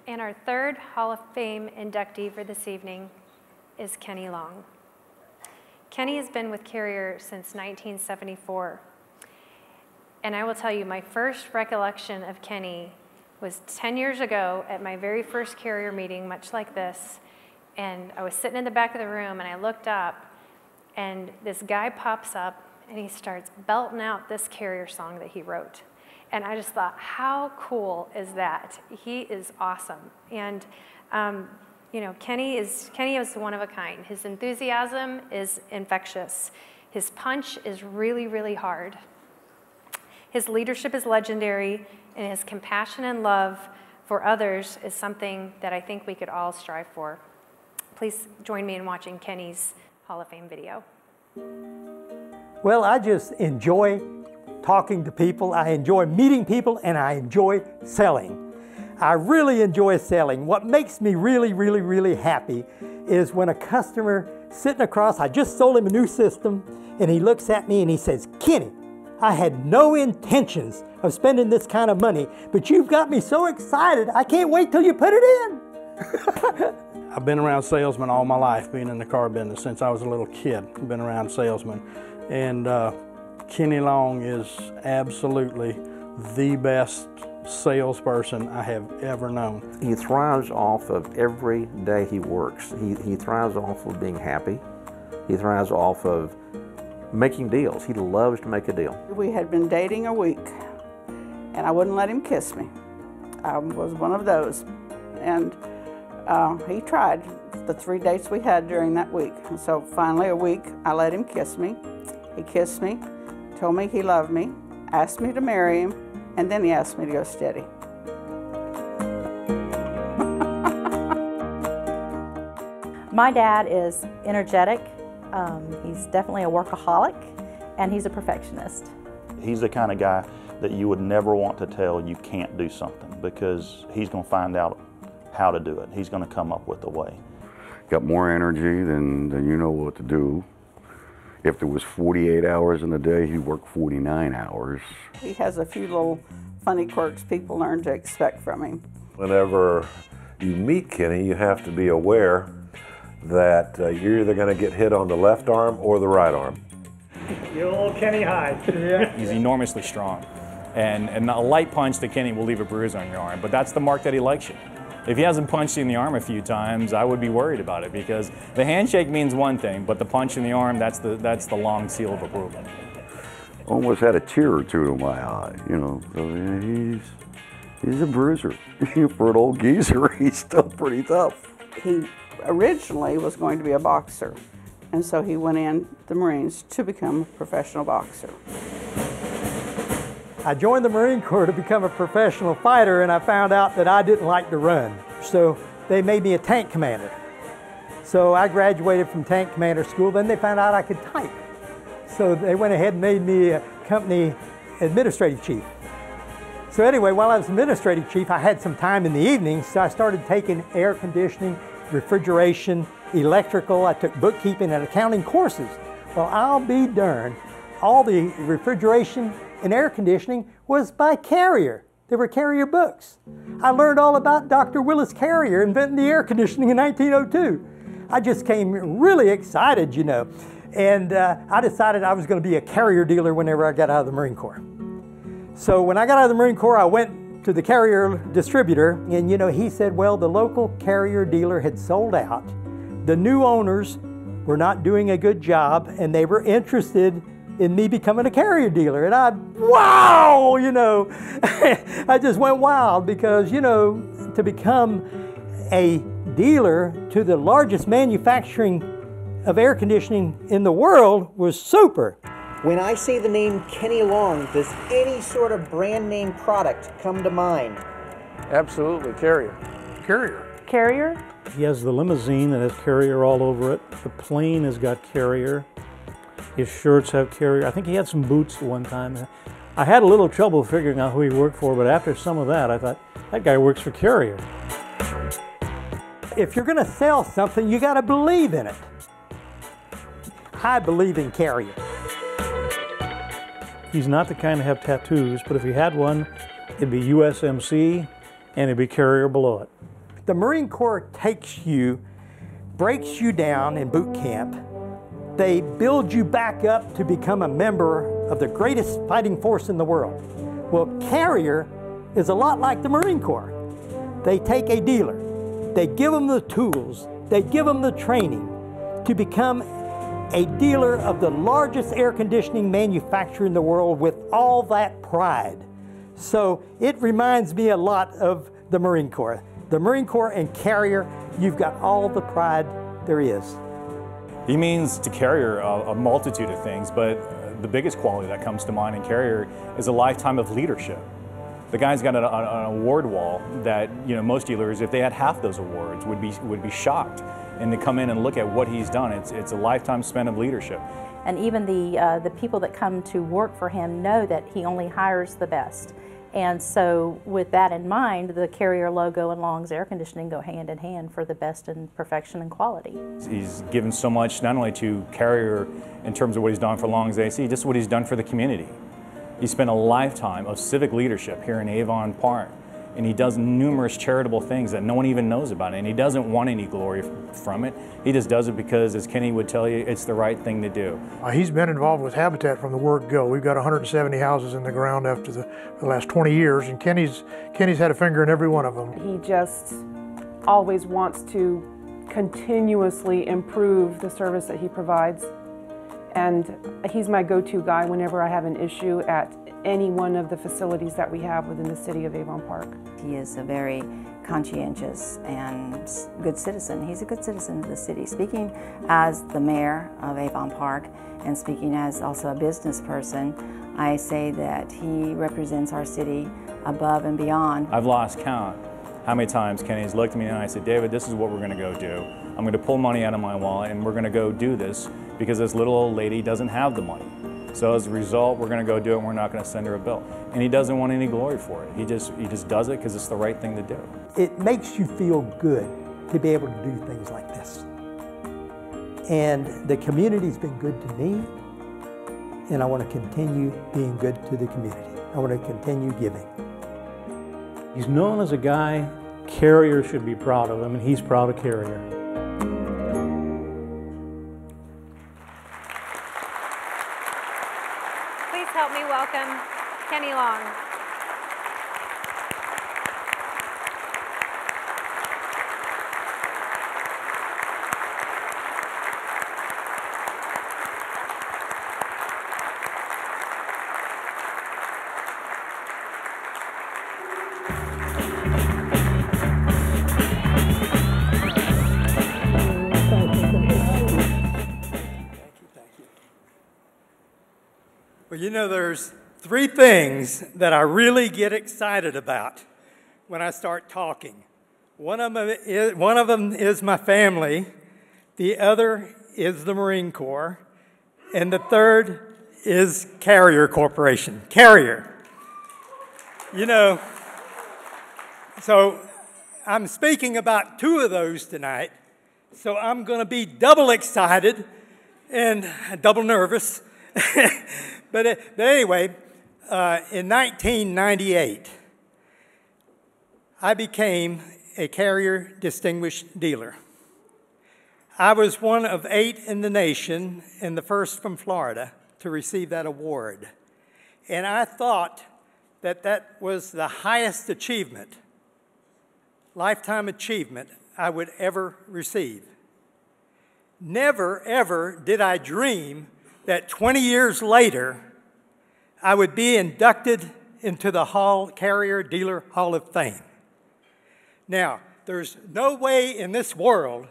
And our third Hall of Fame inductee for this evening is Kenny Long. Kenny has been with Carrier since 1974. And I will tell you, my first recollection of Kenny was 10 years ago at my very first Carrier meeting, much like this. And I was sitting in the back of the room, and I looked up, and this guy pops up, and he starts belting out this Carrier song that he wrote. And I just thought, how cool is that? He is awesome. And you know, Kenny is one of a kind. His enthusiasm is infectious. His punch is really, really hard. His leadership is legendary, and his compassion and love for others is something that I think we could all strive for. Please join me in watching Kenny's Hall of Fame video. Well, I just enjoy talking to people, I enjoy meeting people, and I enjoy selling. I really enjoy selling. What makes me really, really, really happy is when a customer sitting across, I just sold him a new system, and he looks at me and he says, "Kenny, I had no intentions of spending this kind of money, but you've got me so excited, I can't wait till you put it in." I've been around salesmen all my life, being in the car business since I was a little kid. I've been around salesmen. And Kenny Long is absolutely the best salesperson I have ever known. He thrives off of every day he works. He thrives off of being happy. He thrives off of making deals. He loves to make a deal. We had been dating a week, and I wouldn't let him kiss me. I was one of those. And he tried the 3 dates we had during that week. And so finally a week, I let him kiss me. He kissed me, told me he loved me, asked me to marry him, and then he asked me to go steady. My dad is energetic. He's definitely a workaholic, and he's a perfectionist. He's the kind of guy that you would never want to tell you can't do something, because he's going to find out how to do it. He's going to come up with a way. Got more energy than you know what to do. If there was 48 hours in a day, he'd work 49 hours. He has a few little funny quirks people learn to expect from him. Whenever you meet Kenny, you have to be aware that you're either going to get hit on the left arm or the right arm. You old Kenny high. Yeah. He's enormously strong. And a light punch to Kenny will leave a bruise on your arm, but that's the mark that he likes you. If he hasn't punched you in the arm a few times, I would be worried about it, because the handshake means one thing, but the punch in the arm, that's the long seal of approval. Almost had a tear or two to my eye, you know. So he's a bruiser. For an old geezer, he's still pretty tough. He originally was going to be a boxer, and so he went in the Marines to become a professional boxer. I joined the Marine Corps to become a professional fighter, and I found out that I didn't like to run. So they made me a tank commander. So I graduated from tank commander school, then they found out I could type. So they went ahead and made me a company administrative chief. So anyway, while I was administrative chief, I had some time in the evenings, so I started taking air conditioning, refrigeration, electrical. I took bookkeeping and accounting courses. Well, I'll be darned, all the refrigeration and air conditioning was by Carrier. They were Carrier books. I learned all about Dr. Willis Carrier inventing the air conditioning in 1902. I just came really excited, you know. And I decided I was going to be a Carrier dealer whenever I got out of the Marine Corps. So when I got out of the Marine Corps, I went to the Carrier distributor, and you know, he said, well, the local Carrier dealer had sold out. The new owners were not doing a good job, and they were interested in me becoming a Carrier dealer. And wow, you know, I just went wild, because, you know, to become a dealer to the largest manufacturing of air conditioning in the world was super. When I say the name Kenny Long, does any sort of brand name product come to mind? Absolutely, Carrier. Carrier. Carrier? He has the limousine that has Carrier all over it. The plane has got Carrier. His shirts have Carrier. I think he had some boots at one time. I had a little trouble figuring out who he worked for, but after some of that, I thought, that guy works for Carrier. If you're going to sell something, you got to believe in it. I believe in Carrier. He's not the kind to have tattoos, but if he had one, it'd be USMC and it'd be Carrier below it. The Marine Corps takes you, breaks you down in boot camp. They build you back up to become a member of the greatest fighting force in the world. Well, Carrier is a lot like the Marine Corps. They take a dealer, they give them the tools, they give them the training to become a dealer of the largest air conditioning manufacturer in the world with all that pride. So it reminds me a lot of the Marine Corps. The Marine Corps and Carrier, you've got all the pride there is. He means to Carrier a multitude of things, but the biggest quality that comes to mind in Carrier is a lifetime of leadership. The guy's got an award wall that, you know, most dealers, if they had half those awards, would be shocked. And to come in and look at what he's done, it's a lifetime spent of leadership. And even the people that come to work for him know that he only hires the best. And so with that in mind, the Carrier logo and Long's air conditioning go hand in hand for the best in perfection and quality. He's given so much, not only to Carrier in terms of what he's done for Long's AC, just what he's done for the community. He spent a lifetime of civic leadership here in Avon Park, and he does numerous charitable things that no one even knows about, and he doesn't want any glory from it. He just does it because, as Kenny would tell you, it's the right thing to do. He's been involved with Habitat from the word go. We've got 170 houses in the ground after the last 20 years, and Kenny's had a finger in every one of them. He just always wants to continuously improve the service that he provides. And he's my go-to guy whenever I have an issue at any one of the facilities that we have within the city of Avon Park. He is a very conscientious and good citizen. He's a good citizen of the city. Speaking as the mayor of Avon Park and speaking as also a business person, I say that he represents our city above and beyond. I've lost count how many times Kenny's looked at me and I said, David, this is what we're going to go do. I'm going to pull money out of my wallet and we're going to go do this because this little old lady doesn't have the money. So as a result, we're going to go do it and we're not going to send her a bill. And he doesn't want any glory for it. He just does it because it's the right thing to do. It makes you feel good to be able to do things like this. And the community's been good to me, and I want to continue being good to the community. I want to continue giving. He's known as a guy Carrier should be proud of him, and he's proud of Carrier. Please help me welcome Kenny Long. Well, you know, there's three things that I really get excited about when I start talking. One of them is my family, the other is the Marine Corps, and the third is Carrier Corporation. Carrier. You know, so I'm speaking about two of those tonight, so I'm going to be double excited and double nervous. But anyway, in 1998, I became a Carrier Distinguished Dealer. I was one of 8 in the nation and the first from Florida to receive that award. And I thought that that was the highest achievement, lifetime achievement, I would ever receive. Never, ever did I dream that 20 years later, I would be inducted into the Carrier Dealer Hall of Fame. Now, there's no way in this world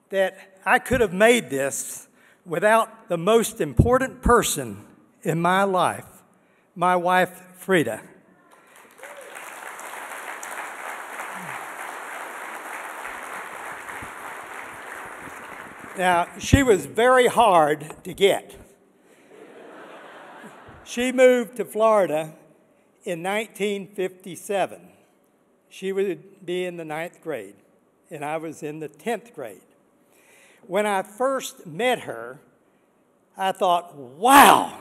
that I could have made this without the most important person in my life, my wife, Frida. Now, she was very hard to get. She moved to Florida in 1957. She would be in the 9th grade, and I was in the 10th grade. When I first met her, I thought, wow,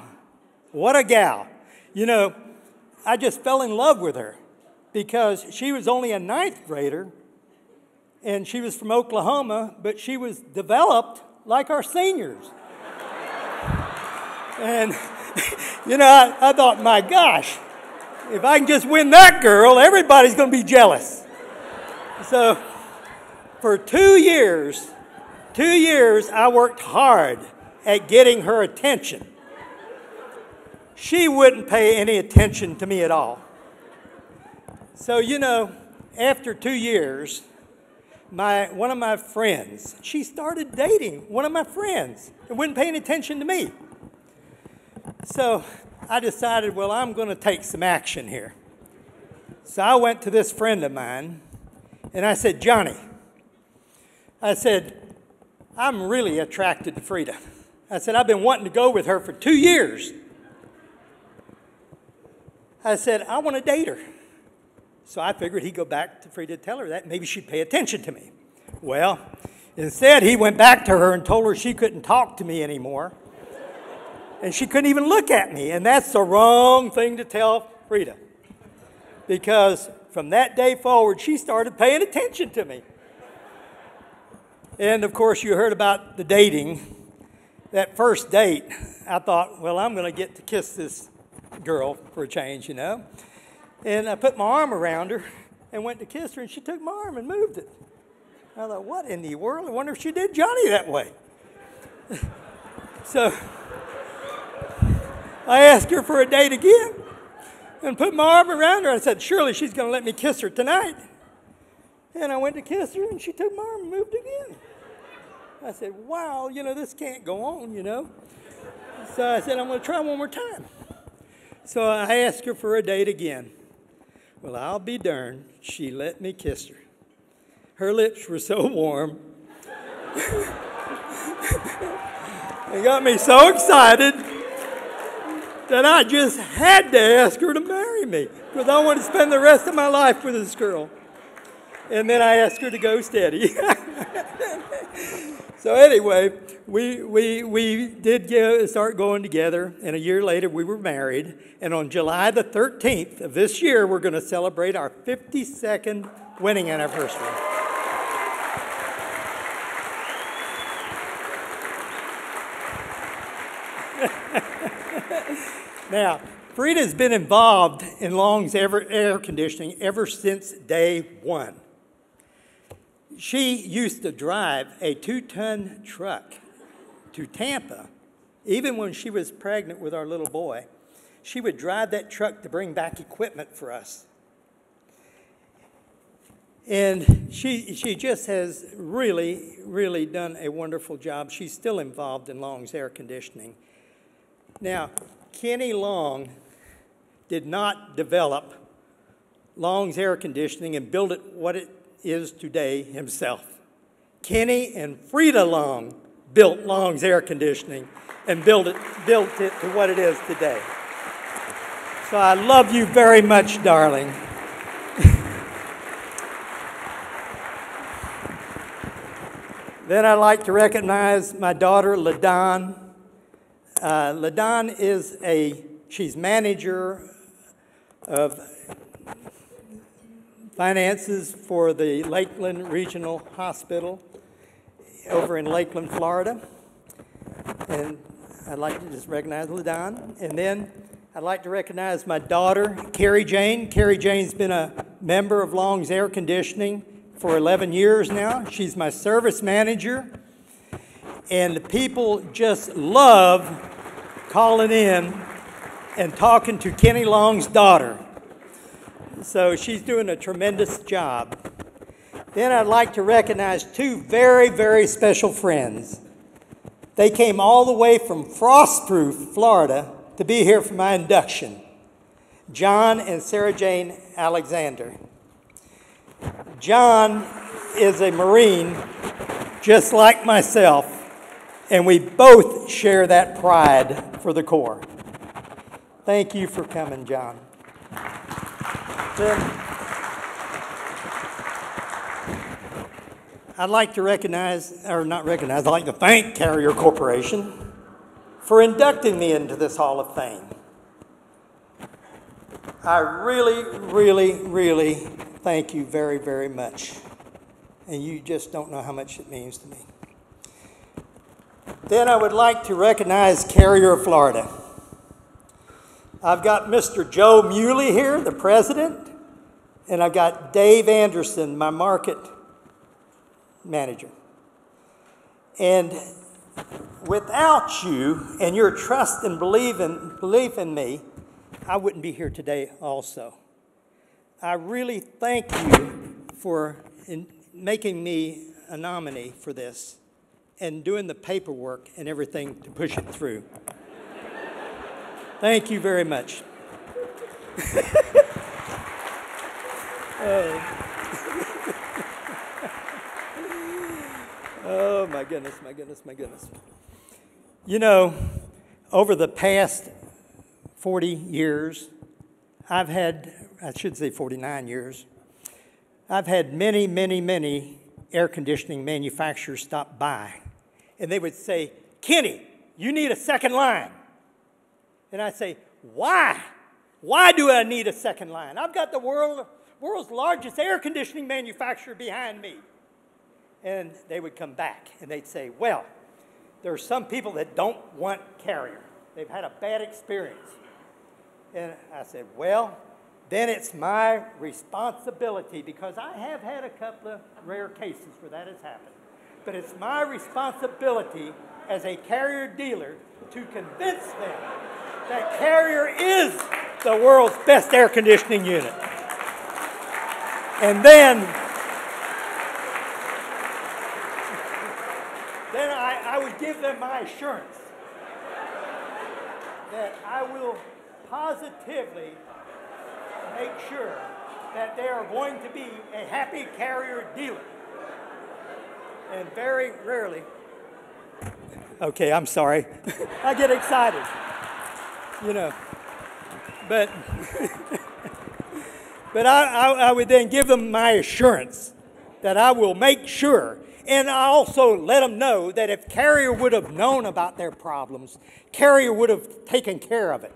what a gal. You know, I just fell in love with her because she was only a 9th grader, And she was from Oklahoma, but she was developed like our seniors. And, you know, I thought, my gosh, if I can just win that girl, everybody's going to be jealous. So for 2 years, I worked hard at getting her attention. She wouldn't pay any attention to me at all. So, you know, after 2 years, one of my friends, she started dating one of my friends and wasn't paying attention to me. So I decided, well, I'm going to take some action here. So I went to this friend of mine, and I said, Johnny, I said, I'm really attracted to Frida. I said, I've been wanting to go with her for 2 years. I said, I want to date her. So I figured he'd go back to Frida to tell her that. Maybe she'd pay attention to me. Well, instead, he went back to her and told her she couldn't talk to me anymore. And she couldn't even look at me. And that's the wrong thing to tell Frida. Because from that day forward, she started paying attention to me. And, of course, you heard about the dating. That first date, I thought, well, I'm going to get to kiss this girl for a change, you know. And I put my arm around her and went to kiss her, and she took my arm and moved it. I thought, what in the world? I wonder if she did Johnny that way. So I asked her for a date again and put my arm around her. I said, surely she's going to let me kiss her tonight. And I went to kiss her, and she took my arm and moved again. I said, wow, you know, this can't go on, you know. So I said, I'm going to try one more time. So I asked her for a date again. Well, I'll be darned, she let me kiss her. Her lips were so warm. It got me so excited that I just had to ask her to marry me because I want to spend the rest of my life with this girl. And then I asked her to go steady. So anyway, we did start going together, and a year later we were married. And on July the 13th of this year, we're going to celebrate our 52nd wedding anniversary. Now, Frida's been involved in Long's air conditioning ever since day one. She used to drive a 2-ton truck to Tampa. Even when she was pregnant with our little boy, she would drive that truck to bring back equipment for us. And she just has really, really done a wonderful job. She's still involved in Long's air conditioning. Now, Kenny Long did not develop Long's air conditioning and build it what it is today himself. Kenny and Frida Long built Long's air conditioning and built it to what it is today. So I love you very much, darling. Then I'd like to recognize my daughter, LaDon. LaDon is she's manager of finances for the Lakeland Regional Hospital over in Lakeland, Florida. And I'd like to just recognize LaDon. And then I'd like to recognize my daughter, Carrie Jane. Carrie Jane's been a member of Long's Air Conditioning for 11 years now. She's my service manager. And people just love calling in and talking to Kenny Long's daughter. So she's doing a tremendous job. Then I'd like to recognize two very, very special friends. They came all the way from Frostproof, Florida, to be here for my induction. John and Sarah Jane Alexander. John is a Marine just like myself, and we both share that pride for the Corps. Thank you for coming, John. Then I'd like to I'd like to thank Carrier Corporation for inducting me into this Hall of Fame. I really, really, really thank you very, very much. and you just don't know how much it means to me. Then I would like to recognize Carrier of Florida. I've got Mr. Joe Muley here, the president, and I've got Dave Anderson, my market manager. And without you and your trust and belief in me, I wouldn't be here today also. I really thank you for making me a nominee for this and doing the paperwork and everything to push it through. Thank you very much. Oh, my goodness, my goodness, my goodness. You know, over the past 40 years, I've had, I should say 49 years, I've had many, many, many air conditioning manufacturers stop by, and they would say, Kenny, you need a second line. And I'd say, why? Why do I need a second line? I've got the world's largest air conditioning manufacturer behind me. And they would come back, and they'd say, well, there are some people that don't want Carrier. They've had a bad experience. And I said, well, then it's my responsibility, because I have had a couple of rare cases where that has happened. But it's my responsibility as a Carrier dealer to convince them that Carrier is the world's best air conditioning unit. And then I would give them my assurance that I will positively make sure that they are going to be a happy Carrier dealer. And very rarely, okay, I'm sorry, I get excited, you know, but I would then give them my assurance that I will make sure. And I also let them know that if Carrier would have known about their problems, Carrier would have taken care of it.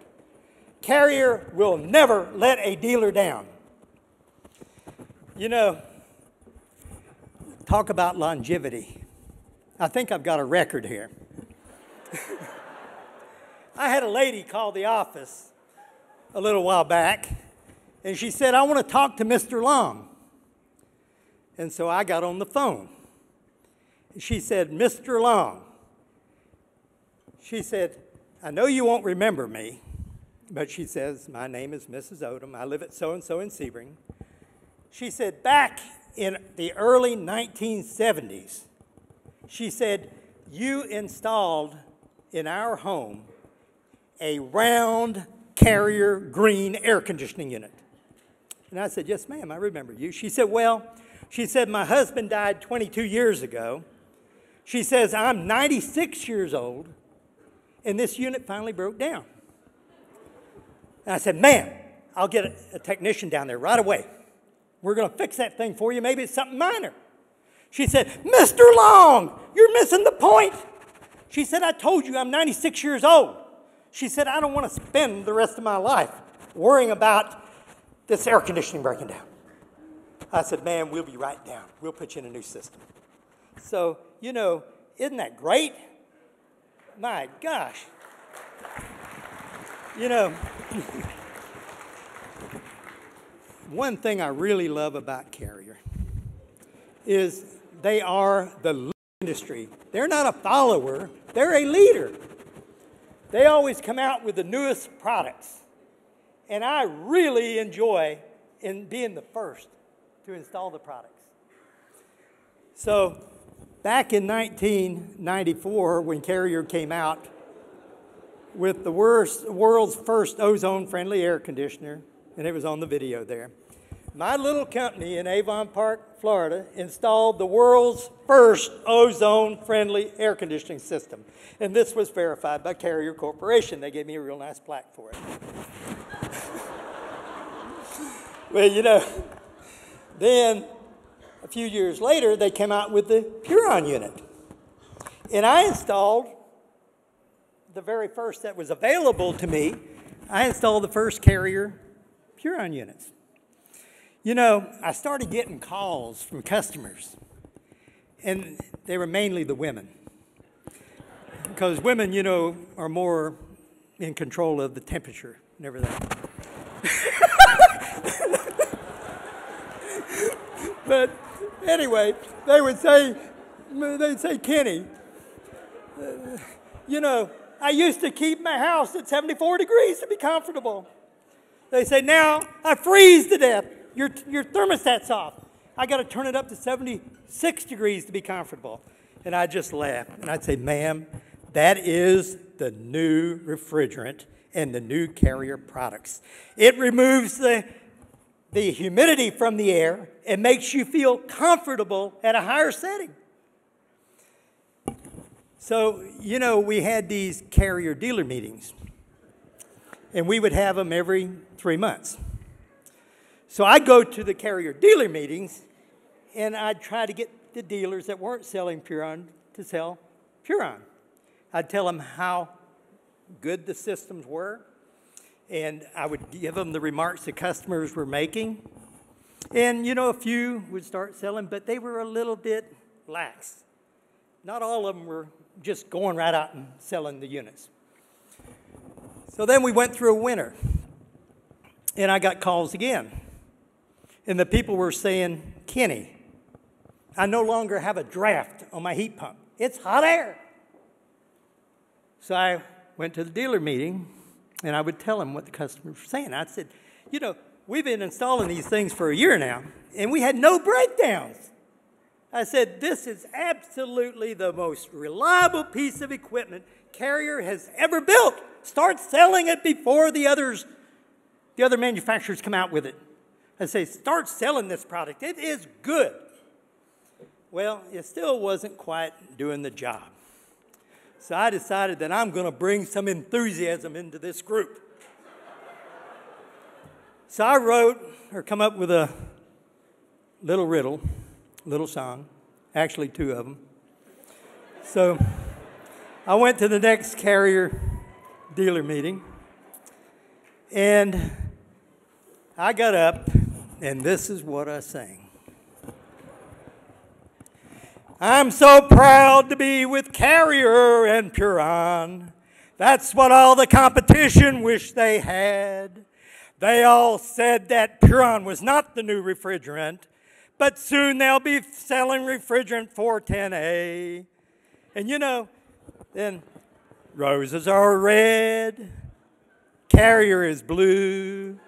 Carrier will never let a dealer down. You know, talk about longevity. I think I've got a record here. I had a lady call the office a little while back, and she said, I want to talk to Mr. Long. And so I got on the phone. She said, Mr. Long, she said, I know you won't remember me, but she says, my name is Mrs. Odom. I live at so-and-so in Sebring. She said, back in the early 1970s, she said, you installed in our home a round Carrier green air conditioning unit. And I said, yes, ma'am, I remember you. She said, well, she said, my husband died 22 years ago. She says, I'm 96 years old, and this unit finally broke down. And I said, ma'am, I'll get a technician down there right away. We're going to fix that thing for you. Maybe it's something minor. She said, Mr. Long, you're missing the point. She said, I told you I'm 96 years old. She said, I don't want to spend the rest of my life worrying about this air conditioning breaking down. I said, ma'am, we'll be right down. We'll put you in a new system. So, you know, isn't that great? My gosh. You know, one thing I really love about Carrier is they are the industry. They're not a follower, they're a leader. They always come out with the newest products. And I really enjoy being the first to install the products. So back in 1994, when Carrier came out with the world's first ozone-friendly air conditioner, and it was on the video there, my little company in Avon Park, Florida, installed the world's first ozone-friendly air conditioning system. And this was verified by Carrier Corporation. They gave me a real nice plaque for it. Well, you know, then a few years later, they came out with the Puron unit. And I installed the very first that was available to me. I installed the first Carrier Puron units. You know, I started getting calls from customers. And they were mainly the women. Because women, you know, are more in control of the temperature and everything. But anyway, they'd say, Kenny, you know, I used to keep my house at 74 degrees to be comfortable. They say, now I freeze to death. Your thermostat's off. I got to turn it up to 76 degrees to be comfortable. And I just laugh. And I'd say, ma'am, that is the new refrigerant and the new Carrier products. It removes the humidity from the air and makes you feel comfortable at a higher setting. So, you know, we had these Carrier dealer meetings, and we would have them every 3 months. So I'd go to the Carrier dealer meetings, and I'd try to get the dealers that weren't selling Puron to sell Puron. I'd tell them how good the systems were, and I would give them the remarks the customers were making. And, you know, a few would start selling, but they were a little bit lax. Not all of them were just going right out and selling the units. So then we went through a winter, and I got calls again. And the people were saying, Kenny, I no longer have a draft on my heat pump. It's hot air. So I went to the dealer meeting, and I would tell them what the customers were saying. I said, you know, we've been installing these things for a year now, and we had no breakdowns. I said, this is absolutely the most reliable piece of equipment Carrier has ever built. Start selling it before the other manufacturers come out with it. I say, start selling this product. It is good. Well, it still wasn't quite doing the job. So I decided that I'm going to bring some enthusiasm into this group. So I wrote or come up with a little riddle, little song, actually 2 of them. So I went to the next Carrier dealer meeting, and I got up, and this is what I sang. I'm so proud to be with Carrier and Puron. That's what all the competition wished they had. They all said that Puron was not the new refrigerant, but soon they'll be selling refrigerant 410A. And you know, then roses are red, Carrier is blue,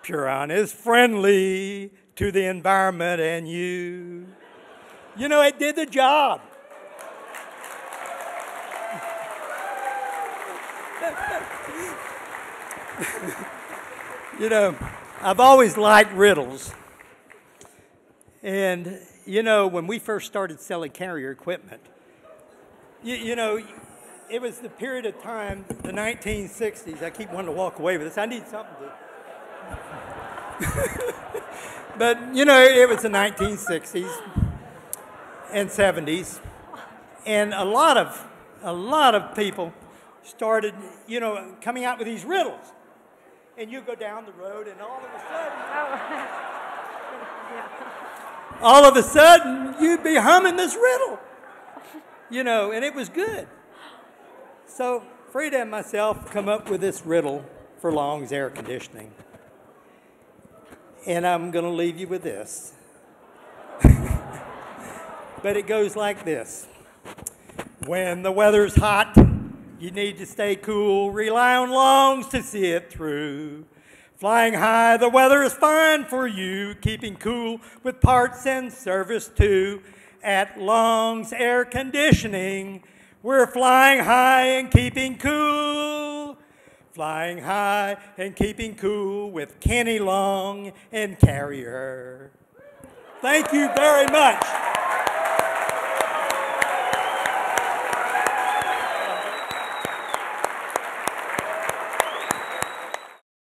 Puron is friendly to the environment and you. You know, it did the job. You know, I've always liked riddles. And, you know, when we first started selling Carrier equipment, you know, it was the period of time, the 1960s. I keep wanting to walk away with this. I need something to... But, you know, it was the 1960s and 70s. And a lot of people started, you know, coming out with these riddles. And you go down the road, and all of a sudden, you'd be humming this riddle, you know, and it was good. So Frida and myself come up with this riddle for Long's air conditioning. And I'm going to leave you with this. But it goes like this. When the weather's hot, you need to stay cool, rely on Longs to see it through. Flying high, the weather is fine for you, keeping cool with parts and service too. At Longs Air Conditioning, we're flying high and keeping cool. Flying high and keeping cool with Kenny Long and Carrier. Thank you very much.